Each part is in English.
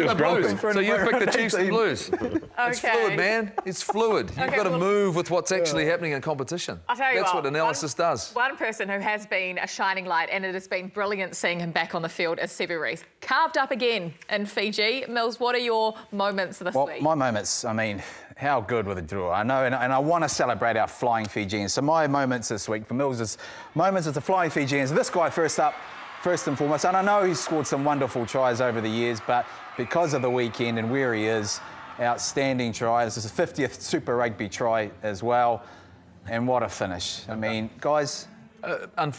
the Blues. So you picked the Chiefs and Blues. It's fluid, man. It's fluid. You've got to move with what's actually happening in competition. I'll tell you That's what analysis does. One person who has been a shining light, and it has been brilliant seeing him back on the field, is Sevu Reece. Carved up again in Fiji. Mills, what are your moments this week? My moments, I mean, how good were the draw? I know, and I want to celebrate our flying Fijians. So my moments this week for Mills is moments of the flying Fijians. This guy first up, first and foremost, and I know he's scored some wonderful tries over the years, but because of the weekend and where he is, outstanding try. This is his 50th Super Rugby try as well, and what a finish. I mean, guys...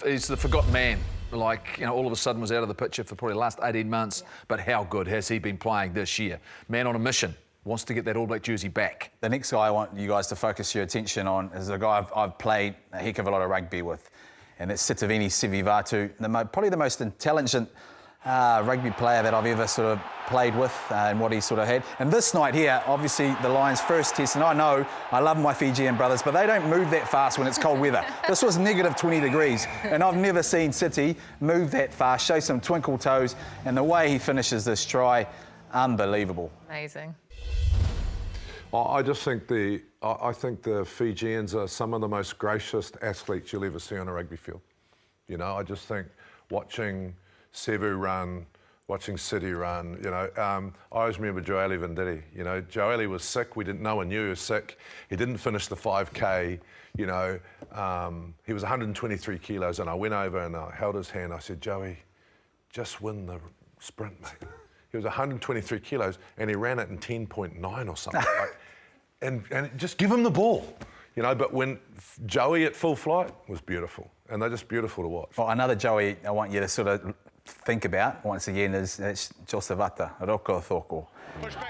he's the forgotten man. Like, you know, all of a sudden was out of the picture for probably the last 18 months, but how good has he been playing this year? Man on a mission. Wants to get that All Black jersey back. The next guy I want you guys to focus your attention on is a guy I've played a heck of a lot of rugby with, and that's Sitiveni Sivivatu, probably the most intelligent rugby player that I've ever sort of played with and what he sort of had. And this night here, obviously the Lions' first test, and I know I love my Fijian brothers, but they don't move that fast when it's cold weather. This was negative 20 degrees, and I've never seen City move that fast, show some twinkle toes, and the way he finishes this try, unbelievable. Amazing. I just think I think the Fijians are some of the most gracious athletes you'll ever see on a rugby field. You know, I just think watching Sevu run, watching City run, you know, I always remember Joeli Venditi. You know, Joeli was sick. No one knew he was sick. He didn't finish the 5K. You know, he was 123 kilos, and I went over and I held his hand. I said, Joey, just win the sprint, mate. He was 123 kilos, and he ran it in 10.9 or something. And just give him the ball, you know. But when Joey at full flight was beautiful, and they're just beautiful to watch. Well, another Joey I want you to sort of think about once again is Josevata Roko Thoko,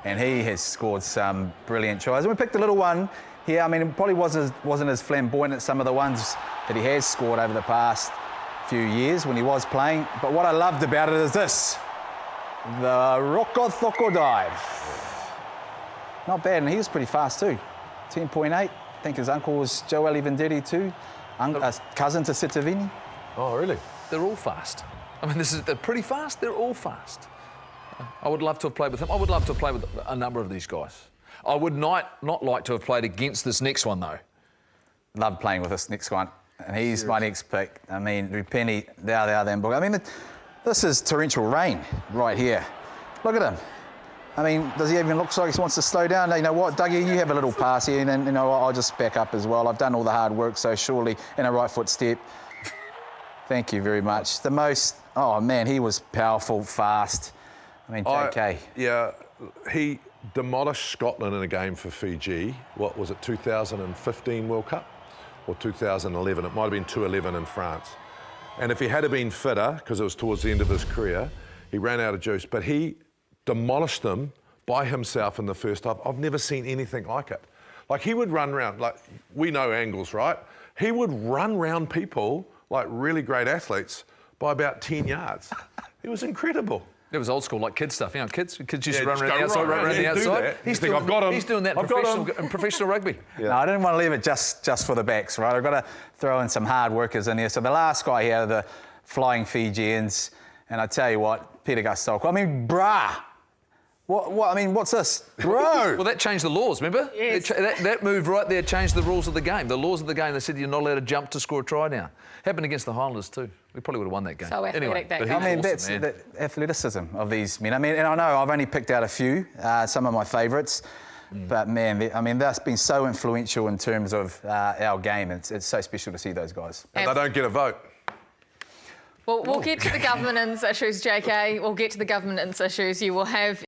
and he has scored some brilliant tries. And we picked a little one here. I mean, it probably wasn't as flamboyant as some of the ones that he has scored over the past few years when he was playing. But what I loved about it is this. The Roko Thoko dive. Not bad, and he was pretty fast too. 10.8. I think his uncle was Joeli Venditi too. Cousin to Sitiveni. Oh, really? They're all fast. I mean, they're pretty fast. They're all fast. I would love to have played with him. I would love to have played with a number of these guys. I would not like to have played against this next one, though. Love playing with this next one. And he's my next pick. I mean, Rupeni, then. I mean, this is torrential rain right here. Look at him. I mean, does he even look like he wants to slow down? You know what, Dougie, you have a little pass here, and then, you know, I'll just back up as well. I've done all the hard work, so surely in a right foot step. Thank you very much. The most, oh man, he was powerful, fast. I mean, JK. Yeah, he demolished Scotland in a game for Fiji. What was it, 2015 World Cup? Or 2011? It might have been 2011 in France. And if he had been fitter, because it was towards the end of his career, he ran out of juice, but he demolished them by himself in the first half. I've never seen anything like it. Like, he would run around, like, we know angles, right? He would run around people, like really great athletes, by about 10 yards. It was incredible. It was old school, like kid stuff. You know, kids used to run around the outside, run around the outside. He's doing that in professional rugby. Yeah. No, I didn't want to leave it just for the backs, right? I've got to throw in some hard workers in there. So the last guy here, the flying Fijians, and I tell you what, Peter Gustoko. I mean, brah. What? I mean, what's this? Bro! Well, that changed the laws, remember? Yes. That move right there changed the rules of the game. The laws of the game, they said you're not allowed to jump to score a try now. Happened against the Highlanders too. We probably would have won that game. So athletic, that anyway, guy. I mean, that's the athleticism of these men. I mean, and I know I've only picked out a few, some of my favourites, but man, I mean, that's been so influential in terms of our game. It's so special to see those guys. And they don't get a vote. Well, we'll get to the governance issues, JK. We'll get to the governance issues. You will have